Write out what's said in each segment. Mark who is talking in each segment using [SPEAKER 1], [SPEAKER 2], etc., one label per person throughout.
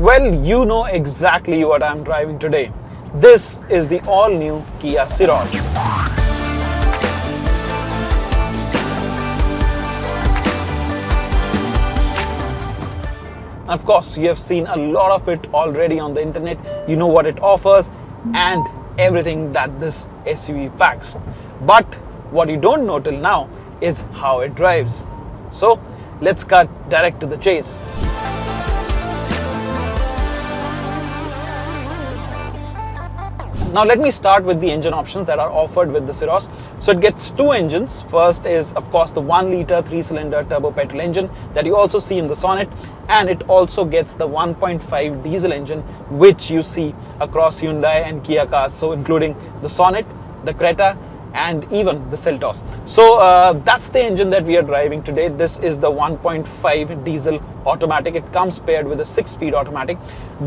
[SPEAKER 1] Well, you know exactly what I'm driving today. This is the all-new Kia Syros. Of course, you have seen a lot of it already on the internet. You know what it offers and everything that this SUV packs. But what you don't know till now is how it drives. So let's cut direct to the chase. Now let me start with the engine options that are offered with the Syros. So it gets two engines. First is of course the 1 litre 3-cylinder turbo petrol engine that you also see in the Sonet, and it also gets the 1.5 diesel engine which you see across Hyundai and Kia cars, so including the Sonet, the Creta and even the Seltos. So that's the engine that we are driving today. This is the 1.5 diesel automatic. It comes paired with a 6-speed automatic.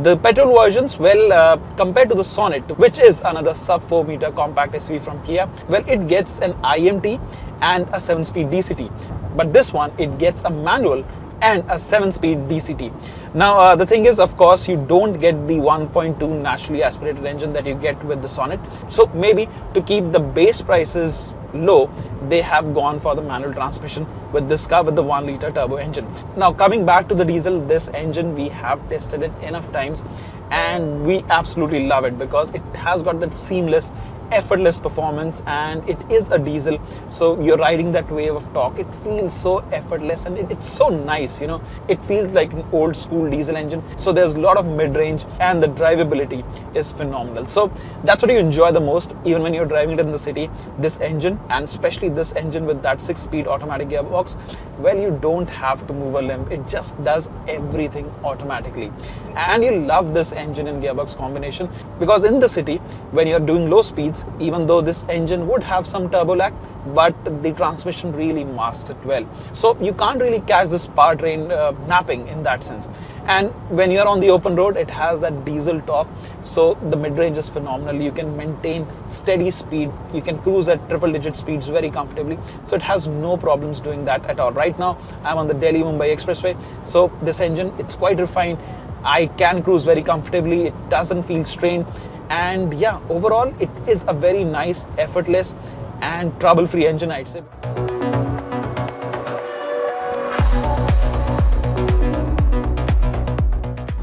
[SPEAKER 1] The petrol versions, well, compared to the Sonet, which is another sub 4 meter compact SUV from Kia, well, it gets an IMT and a 7-speed DCT. But this one, it gets a manual and a 7-speed DCT. Now the thing is, of course, you don't get the 1.2 naturally aspirated engine that you get with the Sonet. So maybe to keep the base prices low, they have gone for the manual transmission with this car with the 1 litre turbo engine. Now coming back to the diesel, this engine, we have tested it enough times and we absolutely love it because it has got that seamless, effortless performance, and it is a diesel, so you're riding that wave of torque. It feels so effortless and it's so nice, you know. It feels like an old school diesel engine, so there's a lot of mid-range and the drivability is phenomenal. So that's what you enjoy the most even when you're driving it in the city, this engine, and especially this engine with that 6-speed automatic gearbox. Well, you don't have to move a limb, it just does everything automatically. And you love this engine and gearbox combination because in the city, when you're doing low speeds, even though this engine would have some turbo lag, but the transmission really masks it well. So you can't really catch this powertrain napping in that sense. And when you're on the open road, it has that diesel torque, so the mid-range is phenomenal. You can maintain steady speed, you can cruise at triple-digit speeds very comfortably, so it has no problems doing that at all. Right now I'm on the Delhi-Mumbai expressway, so this engine, it's quite refined. I can cruise very comfortably, it doesn't feel strained, and yeah, overall it is a very nice, effortless and trouble-free engine, I'd say.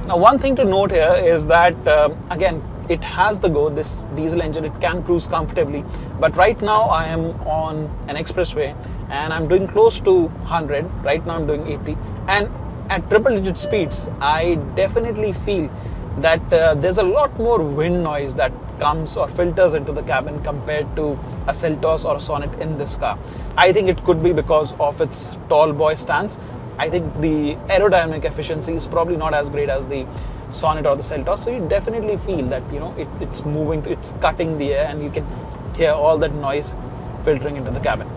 [SPEAKER 1] Now one thing to note here is that again, it has the go, this diesel engine, it can cruise comfortably, but right now I am on an expressway and I'm doing close to 100. Right now I'm doing 80, and at triple-digit speeds I definitely feel that there's a lot more wind noise that comes or filters into the cabin compared to a Seltos or a Sonet in this car. I think it could be because of its tall boy stance. I think the aerodynamic efficiency is probably not as great as the Sonet or the Seltos, so you definitely feel that, you know, it's moving, it's cutting the air and you can hear all that noise filtering into the cabin.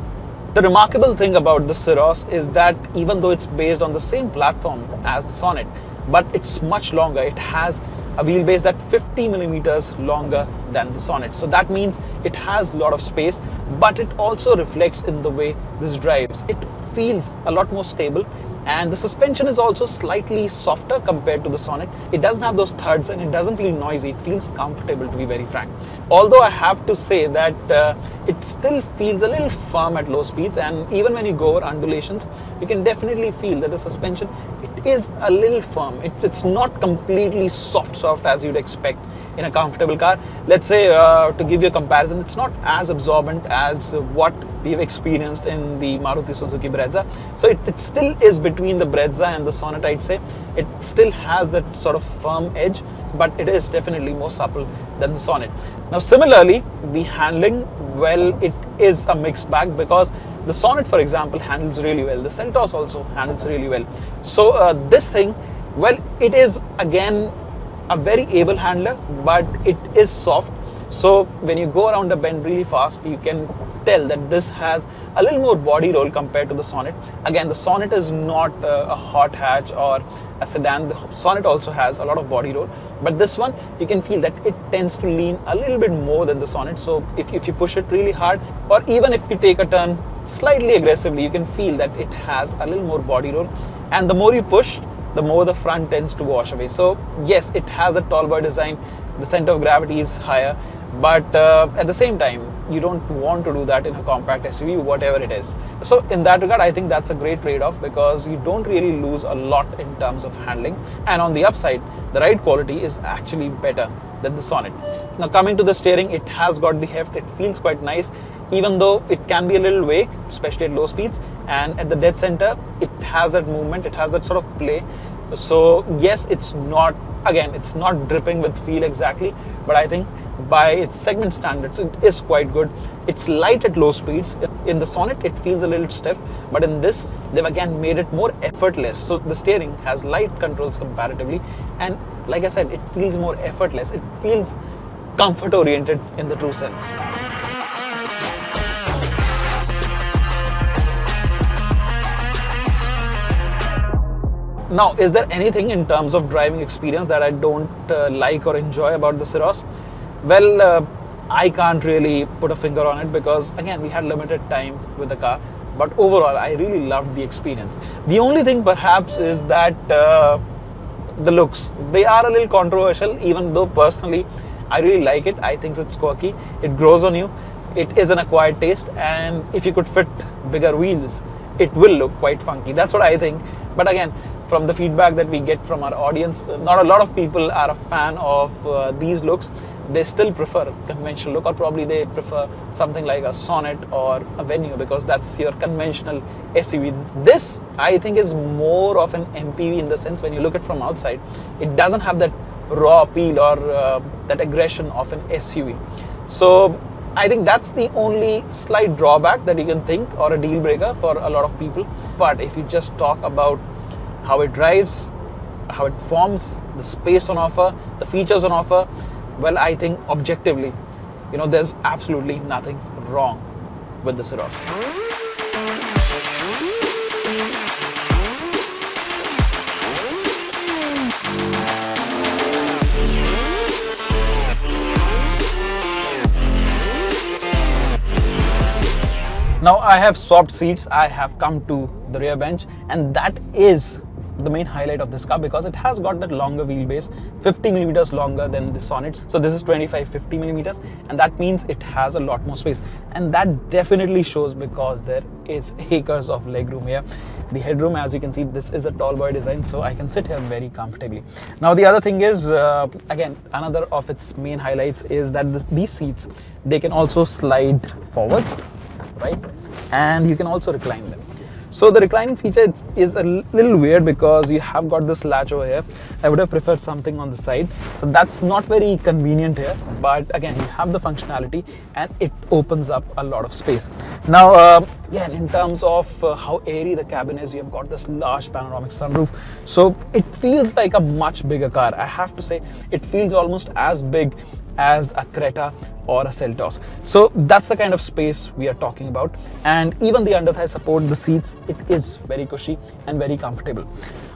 [SPEAKER 1] The remarkable thing about the Syros is that even though it's based on the same platform as the Sonet, but it's much longer. It has a wheelbase that's 50 millimeters longer than the Sonet. So that means it has a lot of space, but it also reflects in the way this drives. It feels a lot more stable, and the suspension is also slightly softer compared to the Sonet. It doesn't have those thuds and it doesn't feel noisy. It feels comfortable, to be very frank. Although I have to say that it still feels a little firm at low speeds, and even when you go over undulations, you can definitely feel that the suspension, it is a little firm. It's not completely soft as you'd expect in a comfortable car. Let's say to give you a comparison, it's not as absorbent as what we've experienced in the Maruti Suzuki Brezza. So it still is between the Brezza and the Sonet, I'd say. It still has that sort of firm edge, but it is definitely more supple than the Sonet. Now similarly, the handling, well, it is a mixed bag because the Sonet, for example, handles really well. The Seltos also handles really well. So this thing, well, it is again a very able handler, but it is soft. So when you go around a bend really fast, you can tell that this has a little more body roll compared to the Sonet. Again, the Sonet is not a hot hatch or a sedan. The Sonet also has a lot of body roll, but this one, you can feel that it tends to lean a little bit more than the Sonet. So if you push it really hard, or even if you take a turn slightly aggressively, you can feel that it has a little more body roll, and the more you push, the more the front tends to wash away. So yes, it has a tall boy design, the center of gravity is higher, but at the same time, you don't want to do that in a compact SUV, whatever it is. So in that regard, I think that's a great trade-off, because you don't really lose a lot in terms of handling. And on the upside, the ride quality is actually better than the Sonet. Now coming to the steering, it has got the heft. It feels quite nice, even though it can be a little vague, especially at low speeds. And at the dead center, it has that movement, it has that sort of play. So yes, it's not dripping with feel exactly, but I think by its segment standards, it is quite good. It's light at low speeds. In the Sonet, it feels a little stiff, but in this, they've again made it more effortless. So the steering has light controls comparatively, and like I said, it feels more effortless. It feels comfort oriented in the true sense. Now, is there anything in terms of driving experience that I don't like or enjoy about the Syros? Well, I can't really put a finger on it, because again, we had limited time with the car. But overall, I really loved the experience. The only thing perhaps is that the looks, they are a little controversial, even though personally I really like it. I think it's quirky, it grows on you, it is an acquired taste, and if you could fit bigger wheels, it will look quite funky. That's what I think. But again, from the feedback that we get from our audience, not a lot of people are a fan of these looks. They still prefer a conventional look, or probably they prefer something like a Sonet or a Venue, because that's your conventional SUV. This, I think, is more of an MPV in the sense, when you look at it from outside, it doesn't have that raw appeal or that aggression of an SUV. So I think that's the only slight drawback that you can think, or a deal breaker for a lot of people. But if you just talk about how it drives, how it performs, the space on offer, the features on offer, well, I think objectively, there's absolutely nothing wrong with the Syros. Now I have swapped seats, I have come to the rear bench, and that is the main highlight of this car, because it has got that longer wheelbase, 50 millimeters longer than the Sonet. So this is 25-50 millimeters, and that means it has a lot more space, and that definitely shows, because there is acres of legroom here. The headroom, as you can see, this is a tall boy design, so I can sit here very comfortably. Now the other thing is, again, another of its main highlights is that these seats, they can also slide forwards, right? And you can also recline them. So the reclining feature is a little weird, because you have got this latch over here. I would have preferred something on the side. So that's not very convenient here. But again, you have the functionality, and it opens up a lot of space. Now, again, in terms of how airy the cabin is, you've got this large panoramic sunroof. So it feels like a much bigger car. I have to say, it feels almost as big as a Creta or a Seltos. So that's the kind of space we are talking about. And even the underthigh support, the seats, it is very cushy and very comfortable.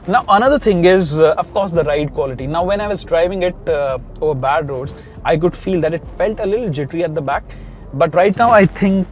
[SPEAKER 1] Now another thing is, of course, the ride quality. Now when I was driving it over bad roads, I could feel that it felt a little jittery at the back. But right now I think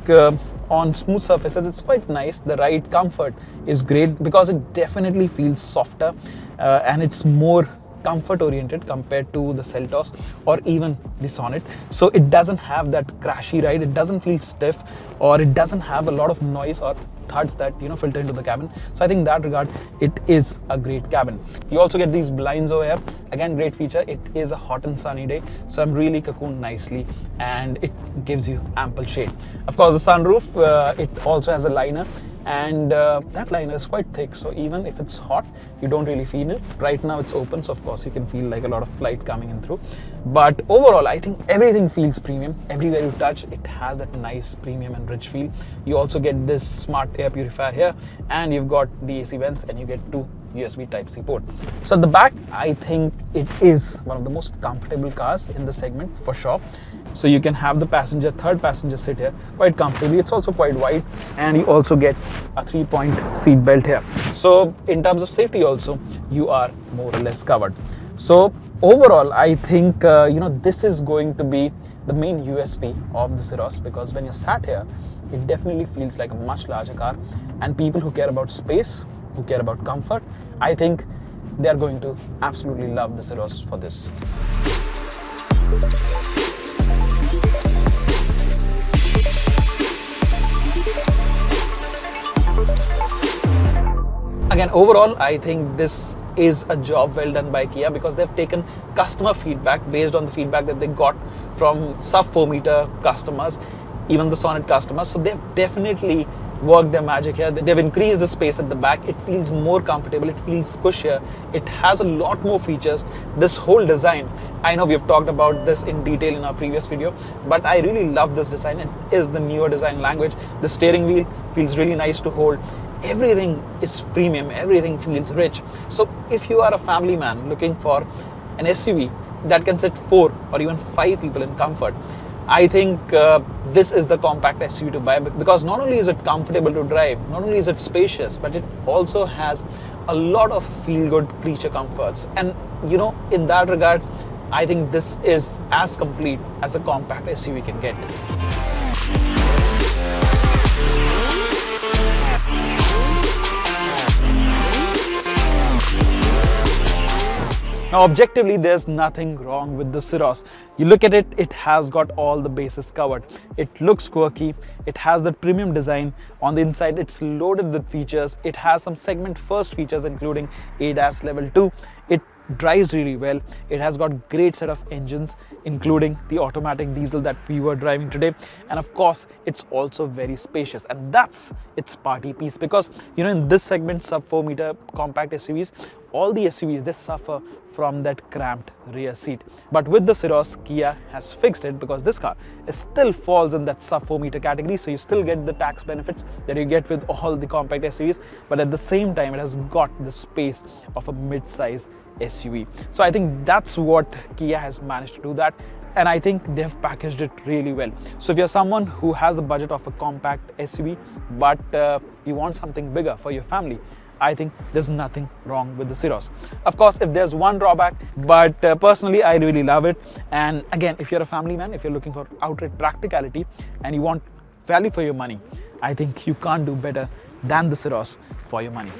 [SPEAKER 1] on smooth surfaces, it's quite nice. The ride comfort is great, because it definitely feels softer and it's more comfort oriented compared to the Seltos or even the Sonet. So it doesn't have that crashy ride, it doesn't feel stiff, or it doesn't have a lot of noise or thuds that filter into the cabin. So I think in that regard, it is a great cabin. You also get these blinds over here. Again, great feature. It is a hot and sunny day, so I'm really cocooned nicely, and it gives you ample shade. Of course, the sunroof, it also has a liner, and that liner is quite thick, so even if it's hot, you don't really feel it. Right now it's open, so of course you can feel like a lot of light coming in through. But overall, I think everything feels premium. Everywhere you touch, it has that nice premium and rich feel. You also get this smart air purifier here, and you've got the AC vents, and you get 2 USB Type-C port. So at the back, I think it is one of the most comfortable cars in the segment for sure. So you can have the third passenger sit here quite comfortably. It's also quite wide, and you also get a 3-point seat belt here. So in terms of safety also, you are more or less covered. So overall, I think this is going to be the main USP of the Syros, because when you sat here, it definitely feels like a much larger car, and people who care about space, who care about comfort, I think they are going to absolutely love the Syros for this. Again, overall, I think this is a job well done by Kia, because they've taken customer feedback based on the feedback that they got from sub 4 meter customers, even the Sonet customers. So they've definitely worked their magic here. They've increased the space at the back. It feels more comfortable. It feels cushier. It has a lot more features. This whole design, I know we've talked about this in detail in our previous video, but I really love this design. It is the newer design language. The steering wheel feels really nice to hold. Everything is premium. Everything feels rich. So if you are a family man looking for an SUV that can sit 4 or even 5 people in comfort, I think this is the compact SUV to buy, because not only is it comfortable to drive, not only is it spacious, but it also has a lot of feel-good creature comforts. And you know, in that regard, I think this is as complete as a compact SUV can get. Now, objectively, there's nothing wrong with the Syros. You look at it, it has got all the bases covered. It looks quirky, it has that premium design. On the inside, it's loaded with features. It has some segment first features, including ADAS level 2. It drives really well. It has got great set of engines, including the automatic diesel that we were driving today. And of course, it's also very spacious, and that's its party piece, because you know, in this segment, sub 4 meter compact SUVs, all the SUVs, they suffer from that cramped rear seat. But with the Syros, Kia has fixed it, because this car still falls in that sub 4 meter category. So you still get the tax benefits that you get with all the compact SUVs, but at the same time, it has got the space of a mid-size SUV. So I think that's what Kia has managed to do that. And I think they've packaged it really well. So if you're someone who has the budget of a compact SUV, but you want something bigger for your family, I think there's nothing wrong with the Syros. Of course, if there's one drawback, but personally, I really love it. And again, if you're a family man, if you're looking for outright practicality and you want value for your money, I think you can't do better than the Syros for your money.